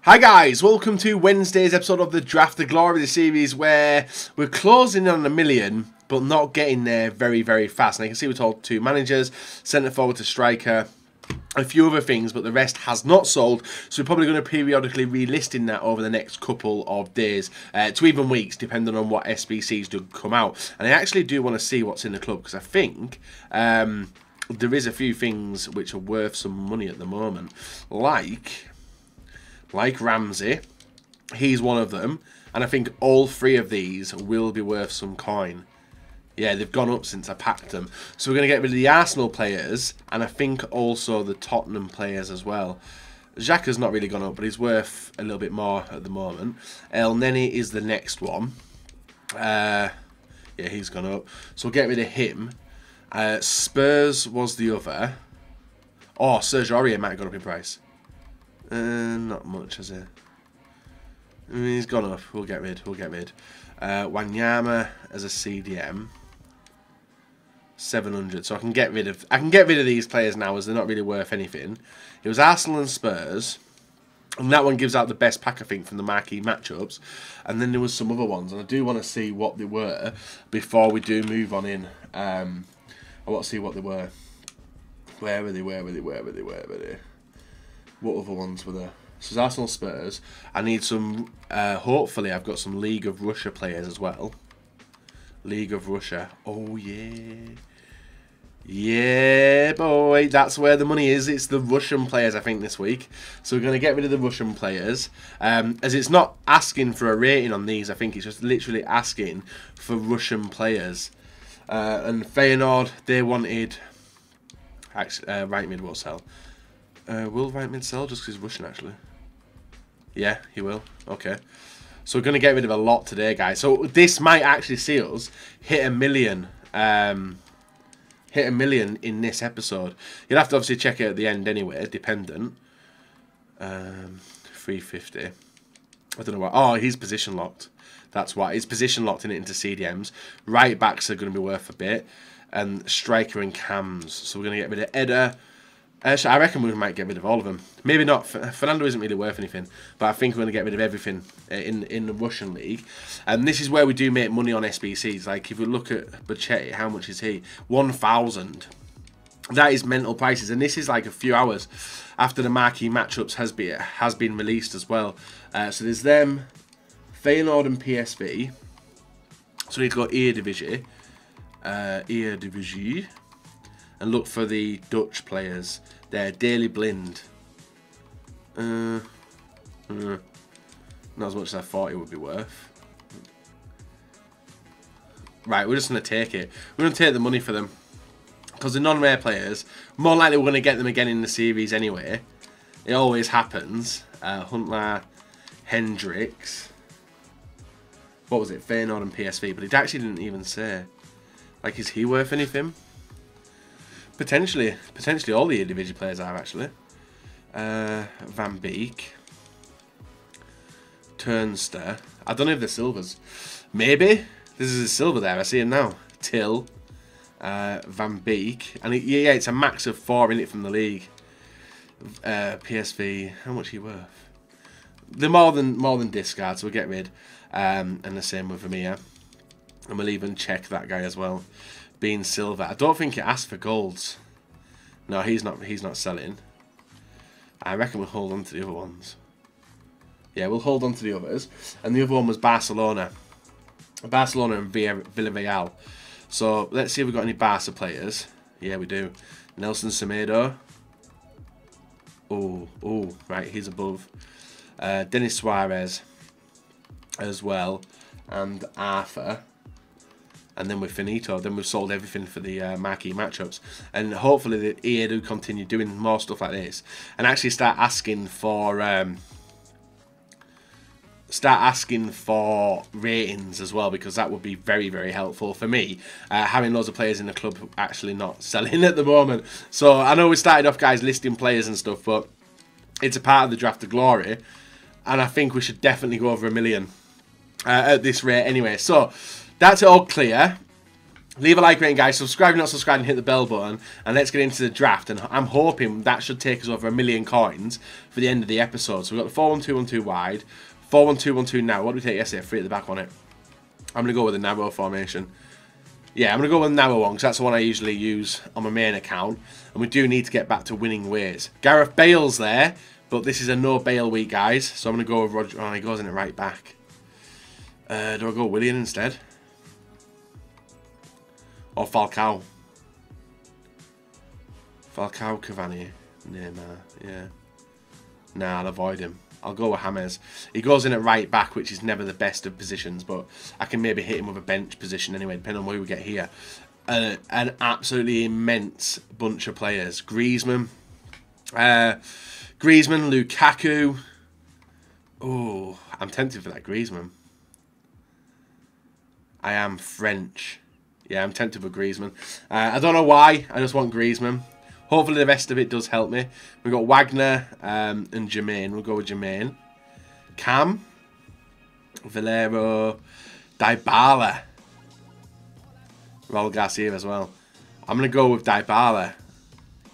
Hi guys, welcome to Wednesday's episode of the Draft the Glory, the series where we're closing in on 1 million, but not getting there very, very fast. And you can see we're told 2 managers, centre forward to striker, a few other things, but the rest has not sold. So we're probably going to periodically relisting that over the next couple of days, to even weeks, depending on what SBCs do come out. And I actually do want to see what's in the club, because I think there is a few things which are worth some money at the moment, like Ramsey. He's one of them, and I think all 3 of these will be worth some coin. Yeah, they've gone up since I packed them. So we're going to get rid of the Arsenal players, and I think also the Tottenham players as well. Xhaka's not really gone up, but he's worth a little bit more at the moment. El Neni is the next one. Yeah, he's gone up. So we'll get rid of him. Spurs was the other. Oh, Serge Aurier might have gone up in price. Not much, has it? He's gone up. We'll get rid. Wanyama as a CDM. 700. So I can get rid of these players now, as they're not really worth anything. It was Arsenal and Spurs, and that one gives out the best pack, I think, from the marquee matchups. And then there was some other ones, and I do want to see what they were before we do move on in. I want to see what they were. Where were they? What other ones were there? So it's Arsenal, Spurs. I need some, hopefully I've got some League of Russia players as well. League of Russia. Oh, yeah. Yeah, boy. That's where the money is. It's the Russian players, I think, this week. So we're going to get rid of the Russian players. As it's not asking for a rating on these. I think it's just literally asking for Russian players. And Feyenoord, they wanted... Actually, right mid will sell. Will right mid sell just because he's Russian, actually? Yeah, he will. Okay. So we're going to get rid of a lot today, guys. So this might actually see us hit 1 million. Hit 1 million in this episode. You'll have to obviously check it at the end anyway, dependent. 350. I don't know why. Oh, he's position locked. That's why. He's position locked in it into CDMs. Right backs are going to be worth a bit. And striker and cams. So we're going to get rid of Eder. So I reckon we might get rid of all of them. Maybe not. Fernando isn't really worth anything, but I think we're going to get rid of everything in the Russian league. And this is where we do make money on SBCs. Like if we look at Bachetti, how much is he? 1,000. That is mental prices, and this is like a few hours after the marquee matchups has been released as well. So there's them, Feyenoord and PSV. So we need to go Eredivisie. Eredivisie. And look for the Dutch players. They're Daily Blind. Not as much as I thought it would be worth. Right, we're just going to take it. We're going to take the money for them. Because the non-rare players, more likely we're going to get them again in the series anyway. It always happens. Huntelaar, Hendricks. What was it? Feyenoord and PSV. But it actually didn't even say. Like, is he worth anything? Potentially all the individual players are actually. Van Beek, Turnster. I don't know if they're silvers. Maybe this is a silver there. I see him now. Till, Van Beek, and yeah, it's a max of 4 in it from the league. PSV, how much are you worth? They're more than discard, so we'll get rid. And the same with Vermeer, and we'll even check that guy as well. Being silver. I don't think it asks for golds. No, he's not selling. I reckon we'll hold on to the other ones. Yeah, we'll hold on to the others. And the other one was Barcelona. Barcelona and Villarreal. So let's see if we've got any Barca players. Yeah, we do. Nelson Semedo. Oh, right, he's above. Denis Suarez as well. And Arthur. And then we're finito. Then we've sold everything for the marquee matchups. And hopefully the EA do continue doing more stuff like this. And actually start asking for ratings as well. Because that would be very, very helpful for me. Having loads of players in the club actually not selling at the moment. So I know we started off, guys, listing players and stuff. But it's a part of the Draft of Glory. And I think we should definitely go over 1 million at this rate anyway. So... that's all clear. Leave a like rating, guys. Subscribe if you're not subscribed and hit the bell button. And let's get into the draft. And I'm hoping that should take us over 1 million coins for the end of the episode. So we've got the 4-1-2-1-2 wide. 4-1-2-1-2 now. What did we take yesterday? 3 at the back on it. I'm going to go with a narrow formation. Yeah, I'm going to go with a narrow one because that's the one I usually use on my main account. And we do need to get back to winning ways. Gareth Bale's there. But this is a no Bale week, guys. So I'm going to go with Roger. Oh, he goes in it right back. Do I go Willian instead? Or Falcao? Falcao, Cavani, Neymar, yeah. Nah, I'll avoid him. I'll go with James. He goes in at right back, which is never the best of positions, but I can maybe hit him with a bench position anyway, depending on who we get here. An absolutely immense bunch of players. Griezmann, Lukaku. Oh, I'm tempted for that Griezmann. I am French. Yeah, I'm tempted for Griezmann. I don't know why. I just want Griezmann. Hopefully the rest of it does help me. We've got Wagner and Jermaine. We'll go with Jermaine. Cam. Valero. Dybala. Raul Garcia as well. I'm going to go with Dybala.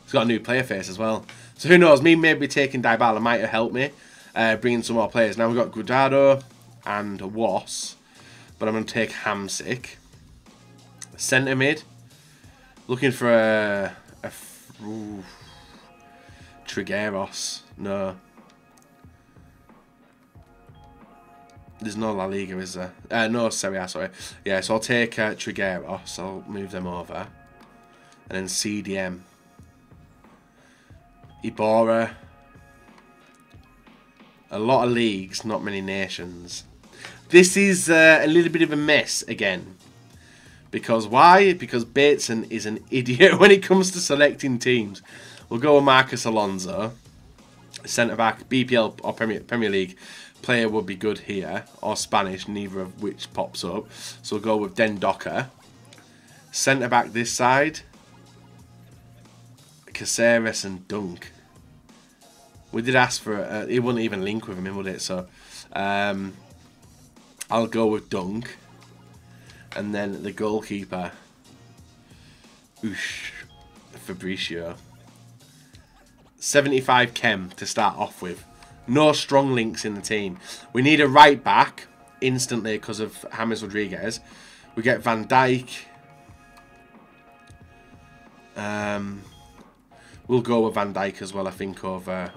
He's got a new player face as well. So who knows? Me maybe taking Dybala might have helped me. Bringing some more players. Now we've got Guardado and Was. But I'm going to take Hamsik. Centre mid. Looking for a Trigueros. No. There's no La Liga, is there? No, Serie A, sorry. Yeah, so I'll take Trigueros. I'll move them over. And then CDM. Iborra. A lot of leagues, not many nations. This is a little bit of a mess again. Because why? Because Bateson is an idiot when it comes to selecting teams. We'll go with Marcus Alonso. Centre-back, BPL or Premier League player would be good here. Or Spanish, neither of which pops up. So we'll go with Dendoka. Centre-back this side. Caceres and Dunk. We did ask for it. It wouldn't even link with him, would it? So I'll go with Dunk. And then the goalkeeper, Fabricio. 75 chem to start off with. No strong links in the team. We need a right back instantly because of James Rodriguez. We get Van Dijk. We'll go with Van Dijk as well, I think, over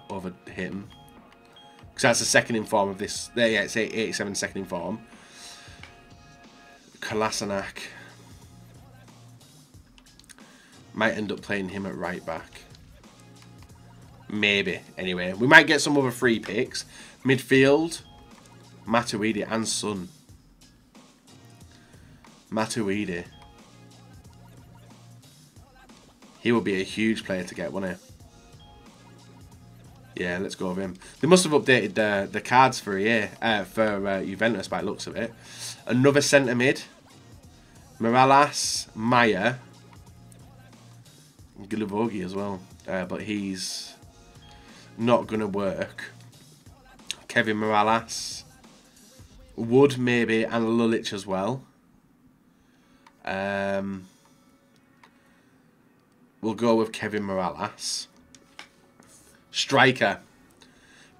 him. Because that's the second in form of this. There, yeah, it's 87 second in form. Kolasinac. Might end up playing him at right back. Maybe. Anyway, we might get some other free picks. Midfield. Matuidi and Son. Matuidi. He will be a huge player to get, won't he? Yeah, let's go with him. They must have updated the cards for a year, for Juventus by the looks of it. Another centre mid. Morales, Maya, Gilivogi as well, but he's not going to work. Kevin Morales, Wood maybe, and Lulic as well. We'll go with Kevin Morales. Striker,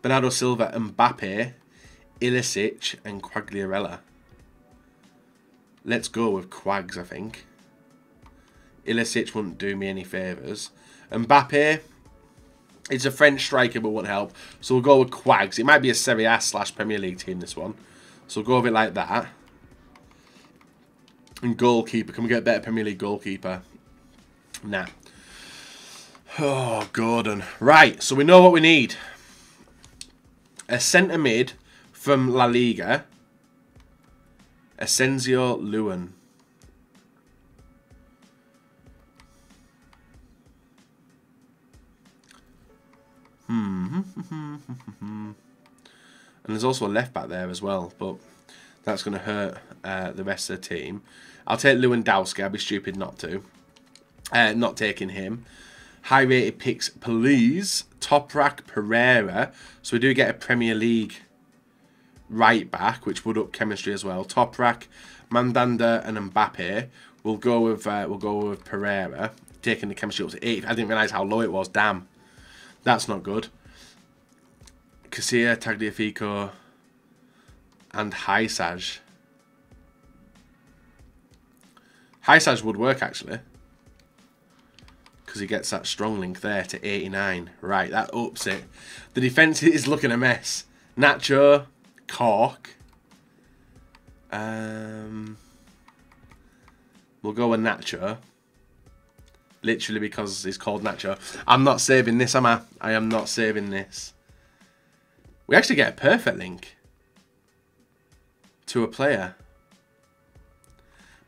Bernardo Silva, Mbappe, Ilicic, and Quagliarella. Let's go with Quags, I think. Ilicic wouldn't do me any favours. Mbappe, it's a French striker but won't help. So we'll go with Quags. It might be a Serie A / Premier League team, this one. So we'll go with it like that. And goalkeeper. Can we get a better Premier League goalkeeper? Nah. Oh, Gordon. Right, so we know what we need. A centre mid from La Liga. Asensio Luan. And there's also a left back there as well, but that's going to hurt the rest of the team. I'll take Lewandowski. I'd be stupid not to. Not taking him. High rated picks, please. Toprak Pereira. So we do get a Premier League right back, which would up chemistry as well. Toprak, Mandanda and Mbappe. We'll go with Pereira, taking the chemistry up to 8. I didn't realise how low it was. Damn. That's not good. Casilla, Tagliafico, and Haisaj. Haisaj would work, actually. Because he gets that strong link there to 89. Right, that ups it. The defence is looking a mess. Nacho, Cork. We'll go with Nacho. Literally because he's called Nacho. I'm not saving this, am I? I am not saving this. We actually get a perfect link to a player.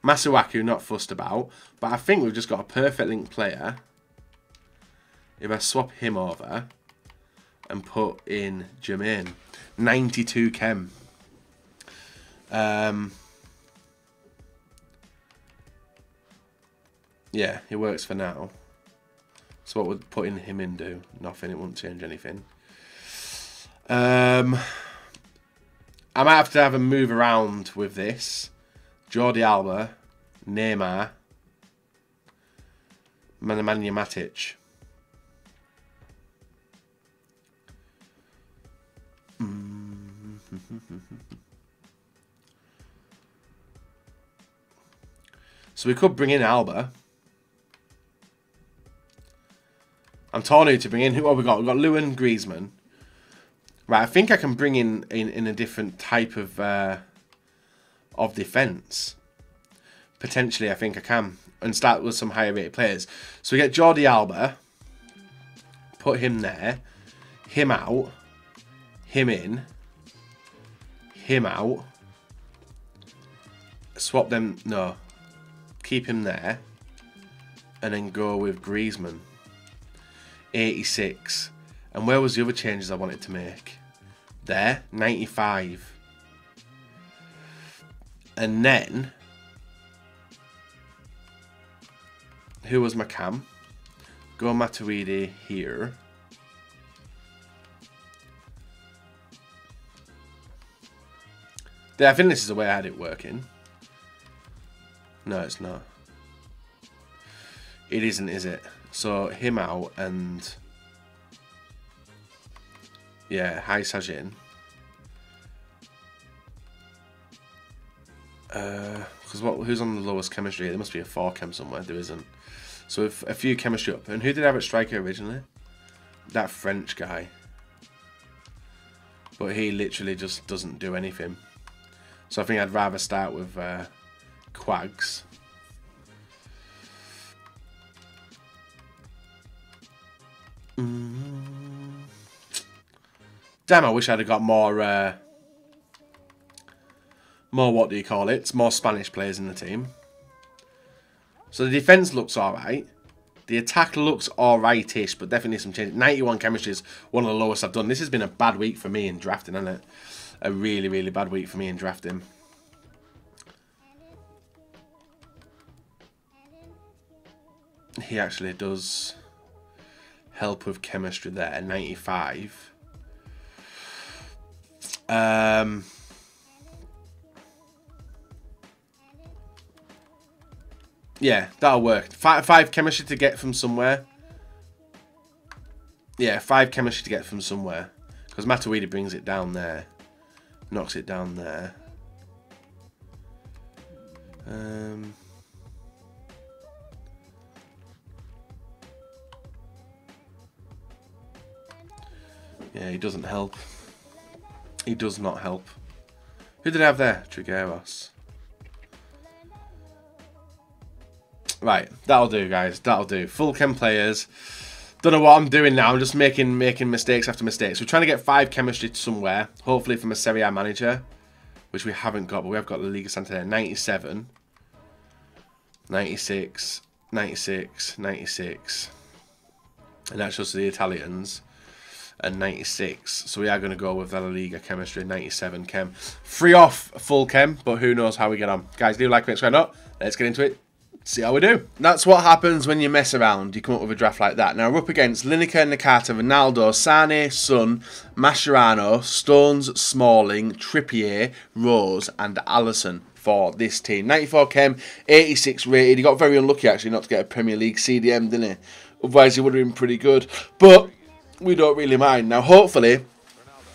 Masuaku, not fussed about. But I think we've just got a perfect link player. If I swap him over and put in Jermaine. 92 chem. Yeah, it works for now. So what would putting him in do? Nothing, it won't change anything. I might have to have a move around with this. Jordi Alba, Neymar, Nemanja Matic. So we could bring in Alba. I'm torn who to bring in. Who have we got? We've got Lewin, Griezmann. Right, I think I can bring in a different type of defence. Potentially, I think I can. And start with some higher rated players. So we get Jordi Alba. Put him there. Him out. Him in. Him out. Swap them. No. Keep him there. And then go with Griezmann. 86. And where was the other changes I wanted to make? There. 95. And then... who was my cam? Go Matuidi here. I think this is the way I had it working. No, it's not. It isn't, is it? So, him out and... yeah, Haisaj in. Because who's on the lowest chemistry? There must be a 4 chem somewhere. There isn't. So if a few chemistry up. And who did I have at striker originally? That French guy. But he literally just doesn't do anything. So I think I'd rather start with Quags. Damn, I wish I'd have got more what do you call it? More Spanish players in the team. So the defence looks alright. The attack looks alright-ish, but definitely some change. 91 chemistry is one of the lowest I've done. This has been a bad week for me in drafting, hasn't it? A really, really bad week for me in drafting. He actually does help with chemistry there. 95. Yeah, that'll work. Five chemistry to get from somewhere. Yeah, 5 chemistry to get from somewhere. Because Matuidi brings it down there. Knocks it down there. Yeah, he doesn't help. He does not help. Who did I have there? Trigueros. Right, that'll do, guys. That'll do. Full chem players. Don't know what I'm doing now. I'm just making mistakes after mistakes. We're trying to get 5 chemistry somewhere. Hopefully from a Serie A manager. Which we haven't got, but we have got La Liga Santander. 97. 96. 96. 96. And that's just the Italians. And 96. So we are going to go with La Liga chemistry. 97 chem. 3 off full chem, but who knows how we get on. Guys, do like, subscribe, not. Let's get into it. See how we do. That's what happens when you mess around. You come up with a draft like that. Now we're up against Lineker, Nakata, Ronaldo, Sane, Son, Mascherano, Stones, Smalling, Trippier, Rose, and Alisson. for this team. 94 chem, 86 rated. He got very unlucky, actually, not to get a Premier League CDM, didn't he? Otherwise, he would have been pretty good. But we don't really mind. Now, hopefully,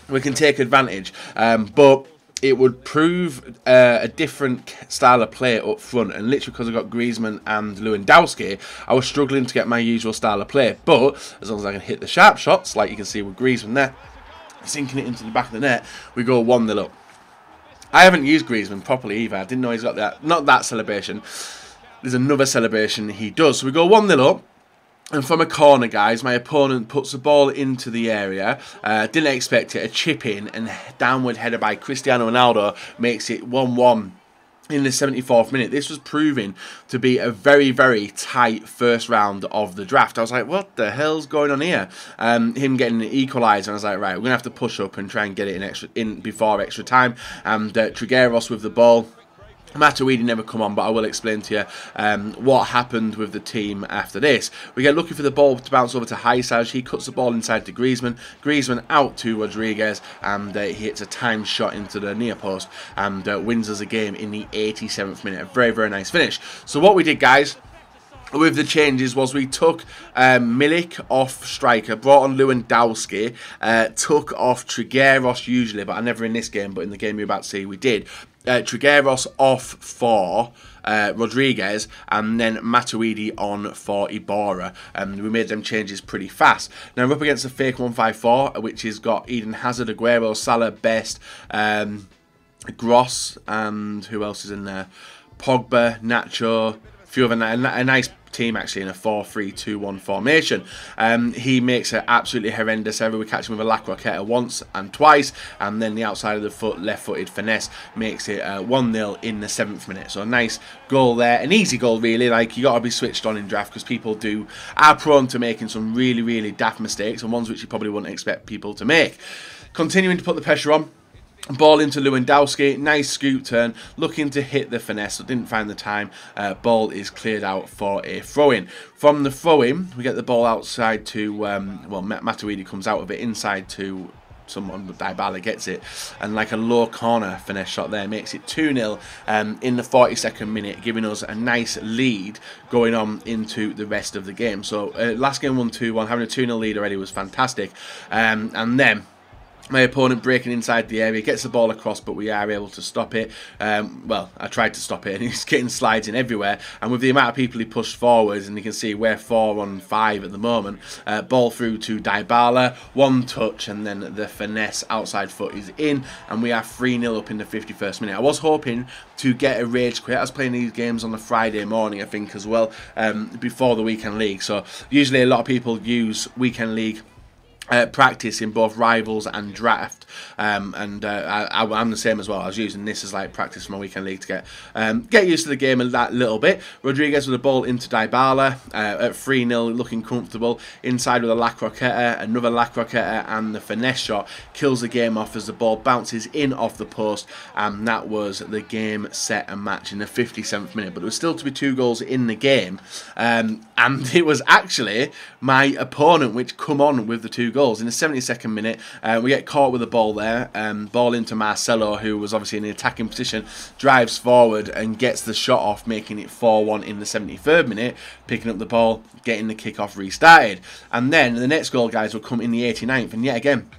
we can take advantage. But it would prove a different style of play up front. And literally because I got Griezmann and Lewandowski, I was struggling to get my usual style of play. But as long as I can hit the sharp shots, like you can see with Griezmann there, sinking it into the back of the net, we go 1-0 up. I haven't used Griezmann properly either. I didn't know he's got that. Not that celebration. There's another celebration he does. So we go 1-0 up. And from a corner, guys, my opponent puts the ball into the area. Didn't expect it. A chip in and downward header by Cristiano Ronaldo makes it 1-1 in the 74th minute. This was proving to be a very, very tight first round of the draft. I was like, what the hell's going on here? Him getting an equaliser. I was like, right, we're going to have to push up and try and get it in before extra time. And Trigueros with the ball. Matuidi never come on, but I will explain to you what happened with the team after this. We get lucky for the ball to bounce over to Haisaj. He cuts the ball inside to Griezmann. Griezmann out to Rodriguez, and he hits a timed shot into the near post and wins us a game in the 87th minute. A very, very nice finish. So what we did, guys, with the changes was we took Milik off striker, brought on Lewandowski, took off Trigueros usually, but I never in this game, but in the game you're about to see we did. Trigueros off for Rodriguez, and then Matuidi on for Iborra. We made them changes pretty fast. Now we're up against the fake 1-5-4, which has got Eden Hazard, Aguero, Salah, Best, Gross, and who else is in there? Pogba, Nacho, a few of a nice team actually in a 4-3-2-1 formation. He makes an absolutely horrendous error. We catch him with a La Croqueta once and twice, and then the outside of the foot, left-footed finesse makes it 1-0 in the 7th minute. So a nice goal there, an easy goal really. Like, you got to be switched on in draft because people are prone to making some really, really daft mistakes, and ones which you probably wouldn't expect people to make. Continuing to put the pressure on. Ball into Lewandowski, nice scoop turn, looking to hit the finesse, but didn't find the time. Ball is cleared out for a throw-in. From the throw-in, we get the ball outside to, well, Matuidi comes out of it inside to someone, but Dybala gets it, and like a low corner finesse shot there makes it 2-0 in the 42nd minute, giving us a nice lead going on into the rest of the game. So last game 1-2-1, having a 2-0 lead already was fantastic, and then my opponent breaking inside the area, gets the ball across, but we are able to stop it. Well, I tried to stop it, and he's getting slides in everywhere. And with the amount of people he pushed forwards, and you can see we're 4-on-5 at the moment, ball through to Dybala, one touch, and then the finesse outside foot is in, and we are 3-0 up in the 51st minute. I was hoping to get a rage quit. I was playing these games on a Friday morning, I think, as well, before the weekend league. So usually a lot of people use weekend league practice in both rivals and draft, I'm the same as well. I was using this as like practice for my weekend league to get used to the game a little bit. Rodriguez with the ball into Dybala at 3-0, looking comfortable inside with a La Croqueta, another La Croqueta, and the finesse shot kills the game off as the ball bounces in off the post, and that was the game, set and match in the 57th minute. But there was still to be 2 goals in the game, and it was actually my opponent which come on with the 2 goals. In the 72nd minute, we get caught with the ball there. Ball into Marcelo, who was obviously in the attacking position, drives forward and gets the shot off, making it 4-1 in the 73rd minute, picking up the ball, getting the kick-off restarted. And then the next goal, guys, will come in the 89th, and yet again,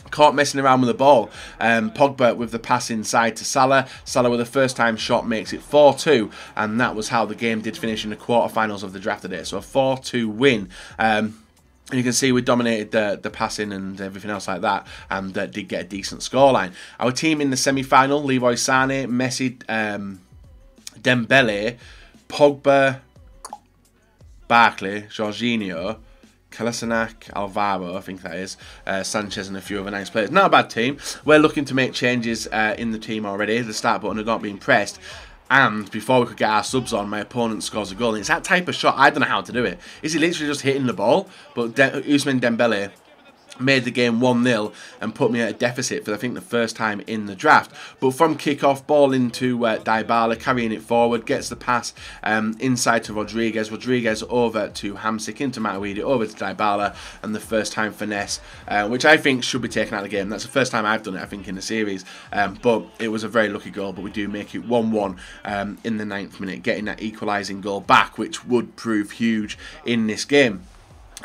caught messing around with the ball. Pogba with the pass inside to Salah. Salah with a first-time shot makes it 4-2, and that was how the game did finish in the quarterfinals of the draft today. So a 4-2 win. And you can see we dominated the passing and everything else like that, and did get a decent scoreline. Our team in the semi-final: Leroy Sané, Messi, Dembele, Pogba, Barkley, Jorginho, Kolasinac, Alvaro, I think that is, Sanchez, and a few other nice players. Not a bad team. We're looking to make changes in the team already. The start button had not been pressed. And before we could get our subs on, my opponent scores a goal. And it's that type of shot, I don't know how to do it. Is he literally just hitting the ball? But Ousmane Dembele made the game 1-0 and put me at a deficit for I think the first time in the draft. But from kick-off, ball into Dybala, carrying it forward, gets the pass inside to Rodriguez. Rodriguez over to Hamsik, into Matuidi, over to Dybala, and the first time finesse, which I think should be taken out of the game. That's the first time I've done it, I think, in the series. But it was a very lucky goal, but we do make it 1-1 in the 9th minute, getting that equalising goal back, which would prove huge in this game.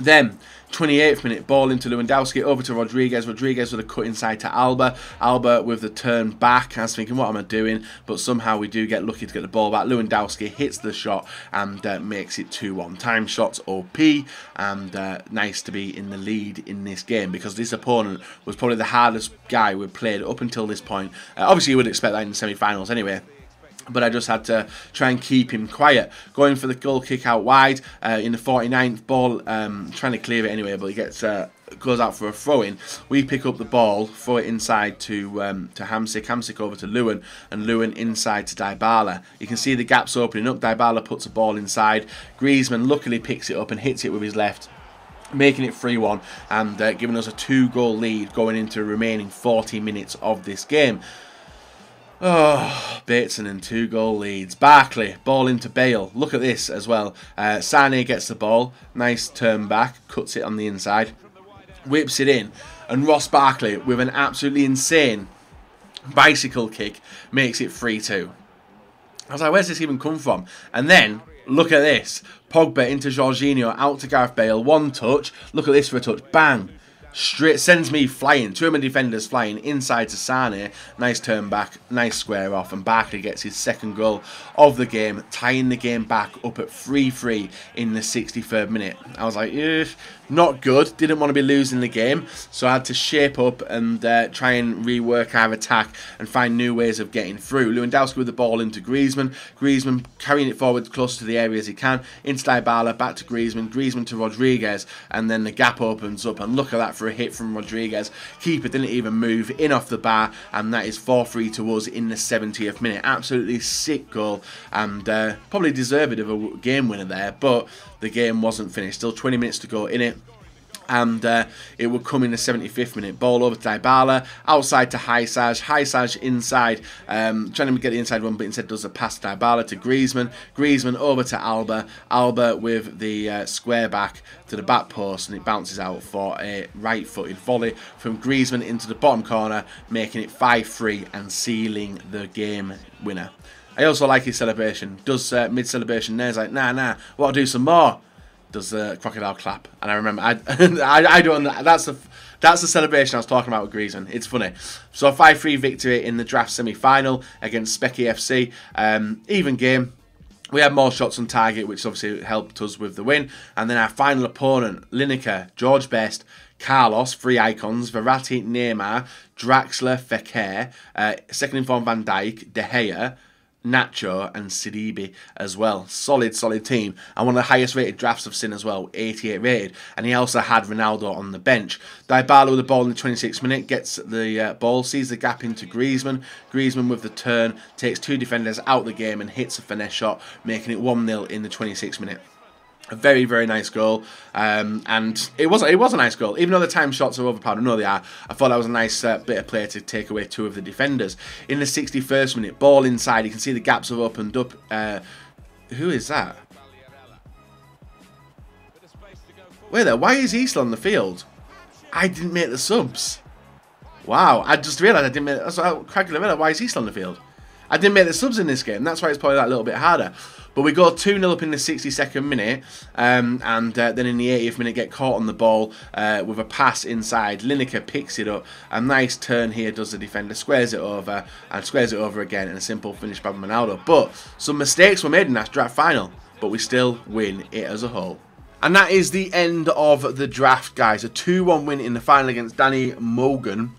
Then, 28th minute, ball into Lewandowski, over to Rodriguez. Rodriguez with a cut inside to Alba. Alba with the turn back. I was thinking, what am I doing? But somehow we do get lucky to get the ball back. Lewandowski hits the shot and makes it 2-1. Time shots OP, and nice to be in the lead in this game, because this opponent was probably the hardest guy we've played up until this point. Obviously, you would expect that in the semi-finals anyway. But I just had to try and keep him quiet. Going for the goal kick out wide in the 49th, ball trying to clear it anyway, but he gets goes out for a throw-in. We pick up the ball, throw it inside to Hamsik. Hamsik over to Lewin, and Lewin inside to Dybala. You can see the gaps opening up. Dybala puts a ball inside. Griezmann luckily picks it up and hits it with his left, making it 3-1 and giving us a 2-goal lead going into the remaining 40 minutes of this game. Oh, Bateson and 2-goal leads. Barkley, ball into Bale. Look at this as well. Sane gets the ball. Nice turn back. Cuts it on the inside. Whips it in. And Ross Barkley, with an absolutely insane bicycle kick, makes it 3-2. I was like, where's this even come from? And then, look at this. Pogba into Jorginho, out to Gareth Bale. One touch. Look at this for a touch. Bang. Straight sends me flying. 2 of my defenders flying inside to Sane. Nice turn back, nice square off, and Barkley gets his 2nd goal of the game, tying the game back up at 3-3 in the 63rd minute. I was like, not good. Didn't want to be losing the game, so I had to shape up and try and rework our attack and find new ways of getting through. Lewandowski with the ball into Griezmann. Griezmann carrying it forward close to the area as he can. Into Dybala, back to Griezmann. Griezmann to Rodriguez, and then the gap opens up, and look at that for a hit from Rodriguez. Keeper didn't even move, in off the bar, and that is 4-3 to us in the 70th minute. Absolutely sick goal, and probably deserved of a game winner there, but the game wasn't finished. Still 20 minutes to go in it. And it would come in the 75th minute. Ball over to Dybala, outside to Haisaj. Haisaj inside, trying to get the inside one, but instead does a pass to Dybala to Griezmann. Griezmann over to Alba. Alba with the square back to the back post, and it bounces out for a right-footed volley from Griezmann into the bottom corner, making it 5-3 and sealing the game winner. I also like his celebration. Does mid-celebration there, he's like, nah, want to do some more. Does the crocodile clap, and I remember I don't. That's the celebration I was talking about with Griezmann. It's funny. So a 5-3 victory in the draft semi-final against Specky FC. Even game. We had more shots on target, which obviously helped us with the win. And then our final opponent, Lineker, George Best, Carlos, 3 icons, Verratti, Neymar, Draxler, Fekir, second informed Van Dijk, De Gea, Nacho and Sidibe as well. Solid team, and one of the highest rated drafts I've seen as well, 88 rated, and he also had Ronaldo on the bench. Dybala with the ball in the 26th minute, gets the ball, sees the gap into Griezmann. Griezmann with the turn, takes 2 defenders out the game and hits a finesse shot, making it 1-0 in the 26th minute. A very, very nice goal, and it was a nice goal. Even though the time shots are overpowered, I know they are, I thought that was a nice bit of play to take away 2 of the defenders. In the 61st minute, ball inside, you can see the gaps have opened up. Who is that? Wait there, why is he still on the field? I didn't make the subs. Wow, I just realised I didn't make, that's why is he still on the field? I didn't make the subs in this game, that's why it's probably that little bit harder. But we go 2-0 up in the 62nd minute, and then in the 80th minute get caught on the ball with a pass inside. Lineker picks it up. A nice turn here does the defender, squares it over, and squares it over again, and a simple finish by Ronaldo. But some mistakes were made in that draft final, but we still win it as a whole. And that is the end of the draft, guys. A 2-1 win in the final against Danny Mogan.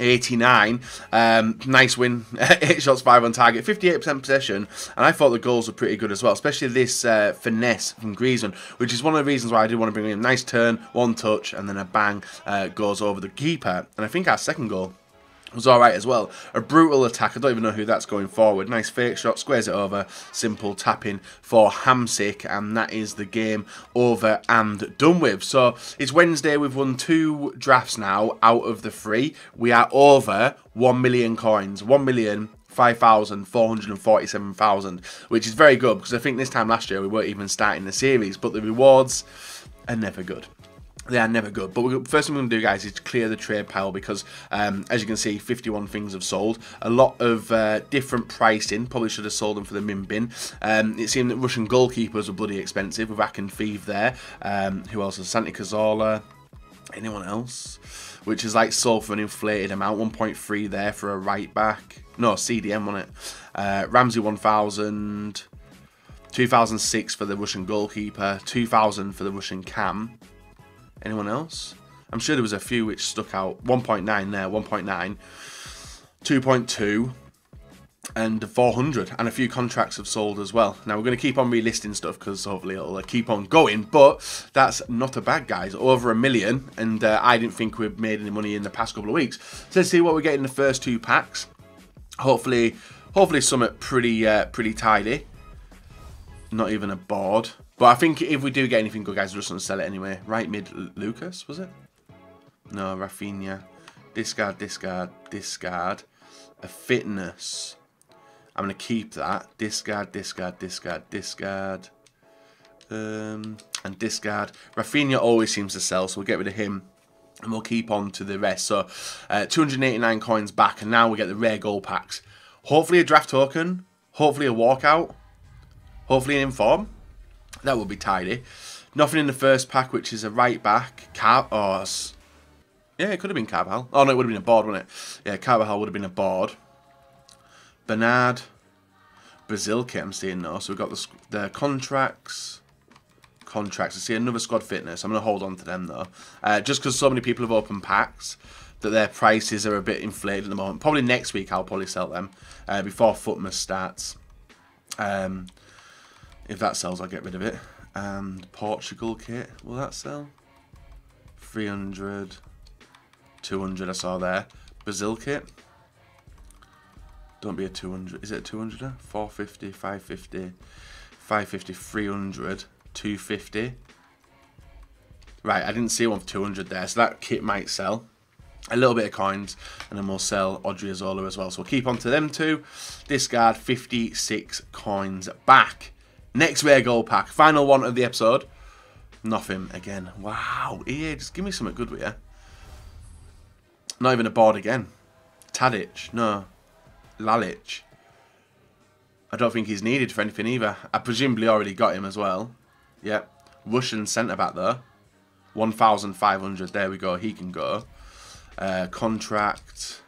89. Nice win. 8 shots, 5 on target, 58% possession, and I thought the goals were pretty good as well, especially this finesse from Griezmann, which is one of the reasons why I did want to bring him. Nice turn, 1 touch, and then a bang goes over the keeper. And I think our second goal was alright as well. A brutal attack. I don't even know who that's going forward. Nice fake shot. Squares it over. Simple tapping for Hamsik. And that is the game over and done with. So it's Wednesday. We've won 2 drafts now out of the 3. We are over 1 million coins. 1,005,447,000. Which is very good. Because I think this time last year we weren't even starting the series. But the rewards are never good. They are never good. But first thing we're going to do, guys, is clear the trade pile because, as you can see, 51 things have sold. A lot of different pricing. Probably should have sold them for the min bin. It seemed that Russian goalkeepers were bloody expensive with Akinfeev there. Who else? Santi Cazorla. Anyone else? Which is like sold for an inflated amount. 1.3 there for a right back. No, CDM, wasn't it? Ramsey 1,000. 2,006 for the Russian goalkeeper. 2,000 for the Russian cam. Anyone else? I'm sure there was a few which stuck out. 1.9 there, 1.9, 2.2, and 400. And a few contracts have sold as well. Now, we're going to keep on relisting stuff because hopefully it'll keep on going. But that's not a bad, guys. Over 1 million. And I didn't think we'd made any money in the past couple of weeks. So let's see what we get in the first 2 packs. Hopefully something pretty tidy. Not even a board. But I think if we do get anything good, guys, we're just going to sell it anyway. Right mid, Lucas, was it? No, Rafinha. Discard, discard, discard. A fitness. I'm going to keep that. Discard, discard, discard, discard. And discard. Rafinha always seems to sell, so we'll get rid of him. And we'll keep on to the rest. So, 289 coins back. And now we get the rare gold packs. Hopefully a draft token. Hopefully a walkout. Hopefully an inform. That would be tidy. Nothing in the first pack, which is a right back. Yeah, it could have been Carvajal. Oh, no, it would have been a board, wouldn't it? Yeah, Carvajal would have been a board. Bernard. Brazil kit, I'm seeing now. So we've got the contracts. I see another squad fitness. I'm going to hold on to them, though. Just because so many people have opened packs that their prices are a bit inflated at the moment. Probably next week I'll probably sell them before Footmas starts. If that sells, I'll get rid of it. And Portugal kit, will that sell? 300, 200 I saw there. Brazil kit. Don't be a 200. Is it a 200? 450, 550, 550, 300, 250. Right, I didn't see one for 200 there, so that kit might sell. A little bit of coins, and then we'll sell Odriozola as well. So we'll keep on to them 2. Discard 56 coins back. Next rare gold pack. Final one of the episode. Nothing again. Wow. EA, just give me something good with you. Not even a board again. Tadic. No. Lalic. I don't think he's needed for anything either. I presumably already got him as well. Yep. Russian centre-back though. 1,500. There we go. He can go. Contract.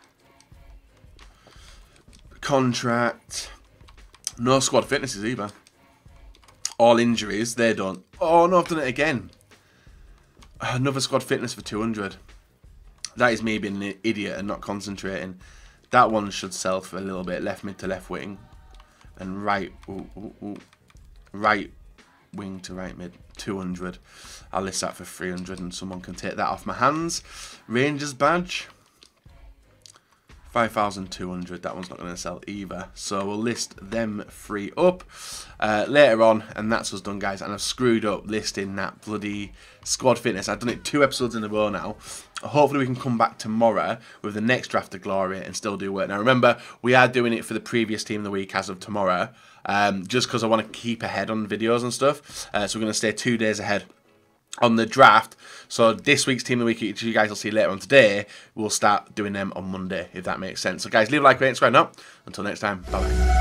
No squad fitnesses either. All injuries, they're done. Oh no, I've done it again. Another squad fitness for 200. That is me being an idiot and not concentrating. That one should sell for a little bit. Left mid to left wing. And right wing to right mid. 200. I'll list that for 300 and someone can take that off my hands. Rangers badge. 5,200. That one's not going to sell either. So we'll list them 3 up later on. And that's us done, guys. And I've screwed up listing that bloody squad fitness. I've done it 2 episodes in a row now. Hopefully we can come back tomorrow with the next draft of glory and still do work. Now remember, we are doing it for the previous team of the week as of tomorrow. Just because I want to keep ahead on videos and stuff. So we're going to stay 2 days ahead on the draft. So this week's team of the week, which you guys will see later on today, we'll start doing them on Monday, if that makes sense. So guys, leave a like, rate, and subscribe now. Until next time, bye bye.